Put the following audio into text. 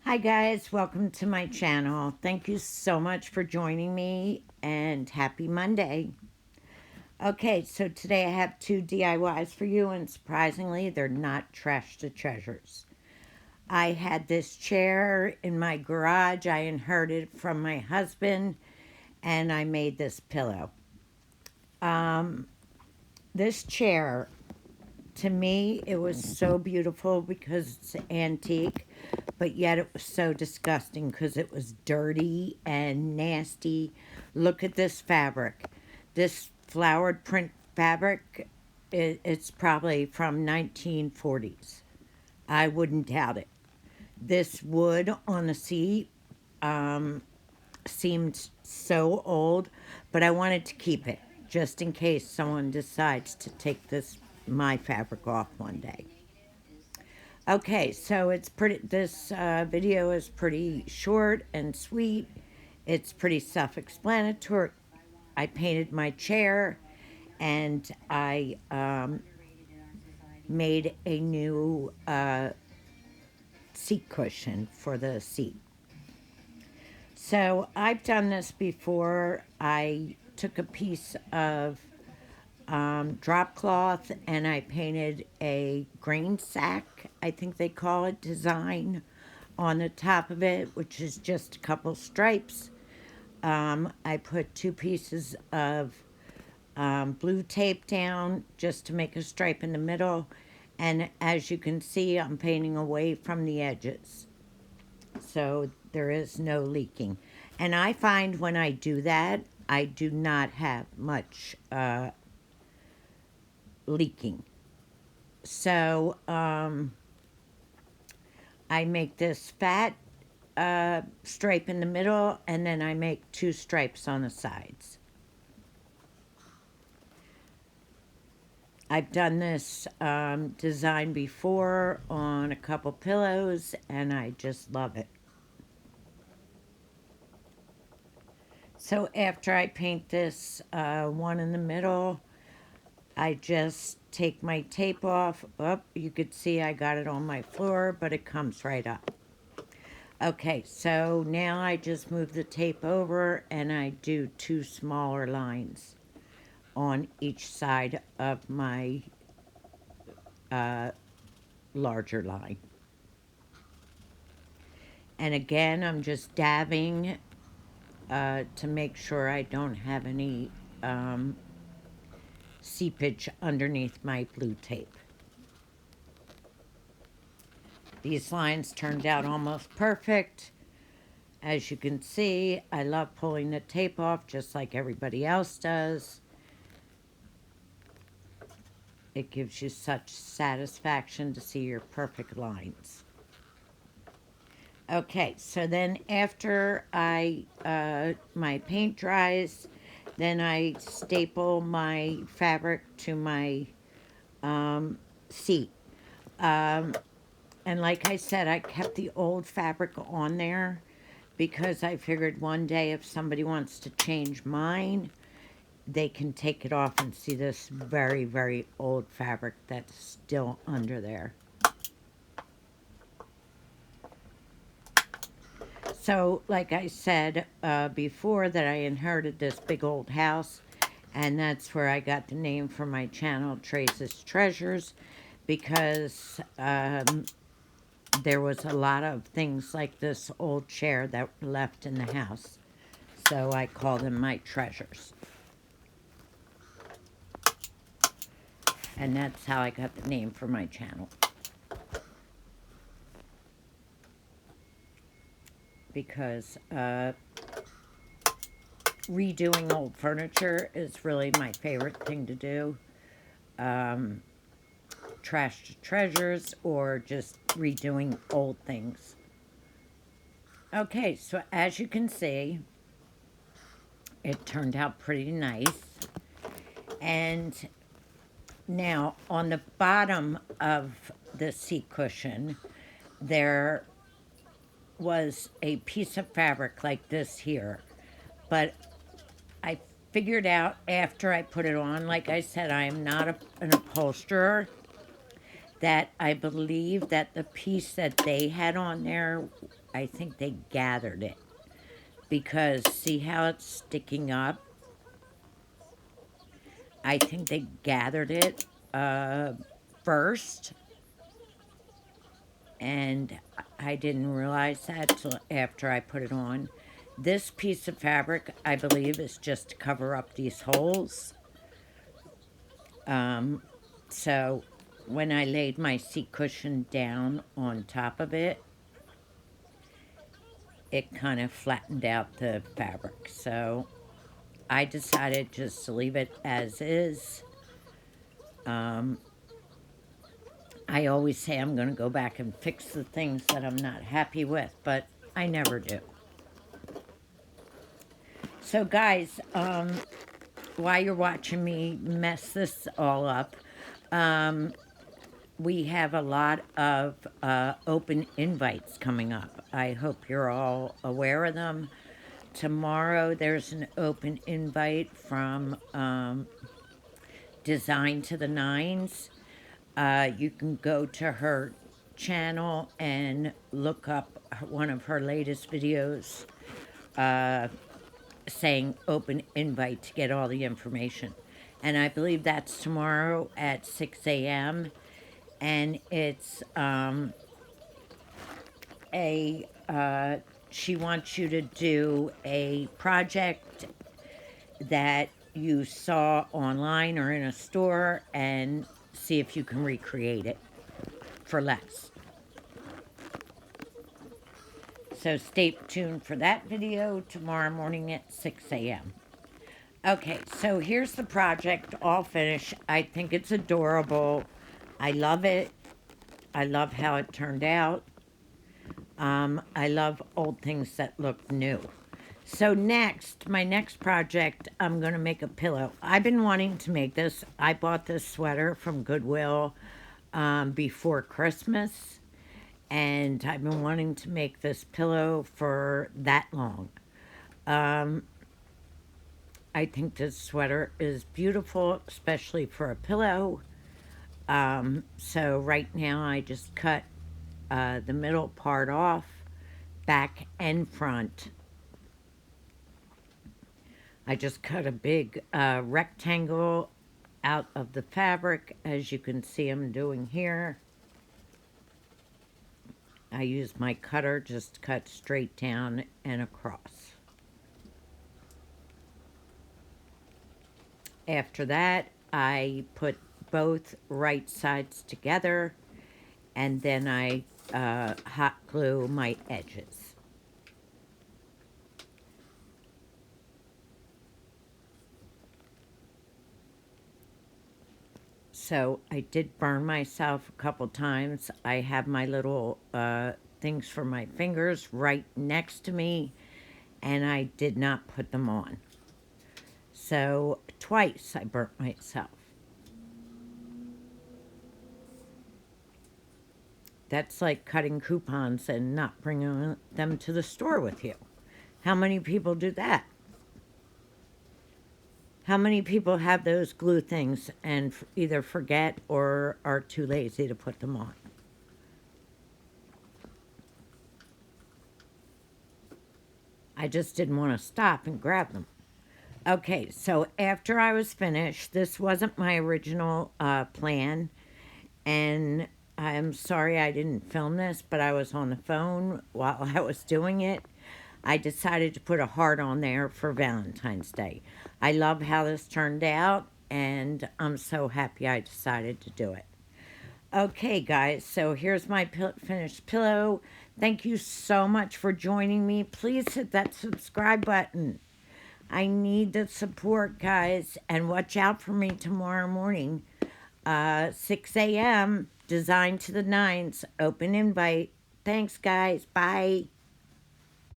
Hi guys, welcome to my channel. Thank you so much for joining me and happy Monday. Okay, so today I have two DIYs for you and surprisingly they're not trash to treasures. I had this chair in my garage. I inherited it from my husband and I made this pillow. This chair, to me, it was so beautiful because it's antique, but yet it was so disgusting because it was dirty and nasty. Look at this fabric. This flowered print fabric, it's probably from 1940s. I wouldn't doubt it. This wood on the seat seemed so old, but I wanted to keep it just in case someone decides to take my fabric off one day. Okay, so it's pretty. This video is pretty short and sweet. It's pretty self-explanatory. I painted my chair, and I made a new seat cushion for the seat. So I've done this before. I took a piece of drop cloth and I painted a grain sack, I think they call it, design on the top of it, which is just a couple stripes. I put two pieces of blue tape down just to make a stripe in the middle, and as you can see, I'm painting away from the edges so there is no leaking. And I find when I do that, I do not have much leaking. So I make this fat stripe in the middle, and then I make two stripes on the sides. I've done this design before on a couple pillows, and I just love it. So after I paint this one in the middle, I just take my tape off. Oh, you could see I got it on my floor, but it comes right up. Okay, so now I just move the tape over and I do two smaller lines on each side of my larger line. And again, I'm just dabbing to make sure I don't have any seepage underneath my blue tape. These lines turned out almost perfect. As you can see, I love pulling the tape off just like everybody else does. It gives you such satisfaction to see your perfect lines. Okay, so then after my paint dries, then I staple my fabric to my seat. And like I said, I kept the old fabric on there because I figured one day if somebody wants to change mine, they can take it off and see this very, very old fabric that's still under there. So, like I said before, that I inherited this big old house, and that's where I got the name for my channel, Trace's Treasures, because there was a lot of things like this old chair that were left in the house. So I call them my treasures. And that's how I got the name for my channel. Because redoing old furniture is really my favorite thing to do. Trash to treasures or just redoing old things. Okay, so as you can see, it turned out pretty nice. And now on the bottom of the seat cushion, there was a piece of fabric like this here, but I figured out after I put it on, like I said, I am not an upholsterer, that I believe that the piece that they had on there I think they gathered it. Because see how it's sticking up? I think they gathered it first, and I didn't realize that till after I put it on. This piece of fabric, I believe, is just to cover up these holes. So when I laid my seat cushion down on top of it, it kind of flattened out the fabric. So I decided just to leave it as is. I always say I'm going to go back and fix the things that I'm not happy with, but I never do. So, guys, while you're watching me mess this all up, we have a lot of open invites coming up. I hope you're all aware of them. Tomorrow, there's an open invite from Design to the Nines. You can go to her channel and look up one of her latest videos saying open invite to get all the information. And I believe that's tomorrow at 6 a.m. And it's she wants you to do a project that you saw online or in a store and see if you can recreate it for less. So stay tuned for that video tomorrow morning at 6 a.m. Okay, so here's the project all finished. I think it's adorable. I love it. I love how it turned out. I love old things that look new. So next, my next project, I'm going to make a pillow. I've been wanting to make this. I bought this sweater from Goodwill before Christmas, and I've been wanting to make this pillow for that long. I think this sweater is beautiful, especially for a pillow. So right now I just cut the middle part off, back and front. I just cut a big rectangle out of the fabric, as you can see I'm doing here. I use my cutter, just cut straight down and across. After that, I put both right sides together, and then I hot glue my edges. So I did burn myself a couple times. I have my little things for my fingers right next to me, and I did not put them on. So twice I burnt myself. That's like cutting coupons and not bringing them to the store with you. How many people do that? How many people have those glue things and either forget or are too lazy to put them on? I just didn't want to stop and grab them. Okay, so after I was finished, this wasn't my original plan, and I'm sorry I didn't film this, but I was on the phone while I was doing it. I decided to put a heart on there for Valentine's Day. I love how this turned out, and I'm so happy I decided to do it. Okay, guys, so here's my finished pillow. Thank you so much for joining me. Please hit that subscribe button. I need the support, guys, and watch out for me tomorrow morning, 6 a.m., Design to the Nines, open invite. Thanks, guys. Bye.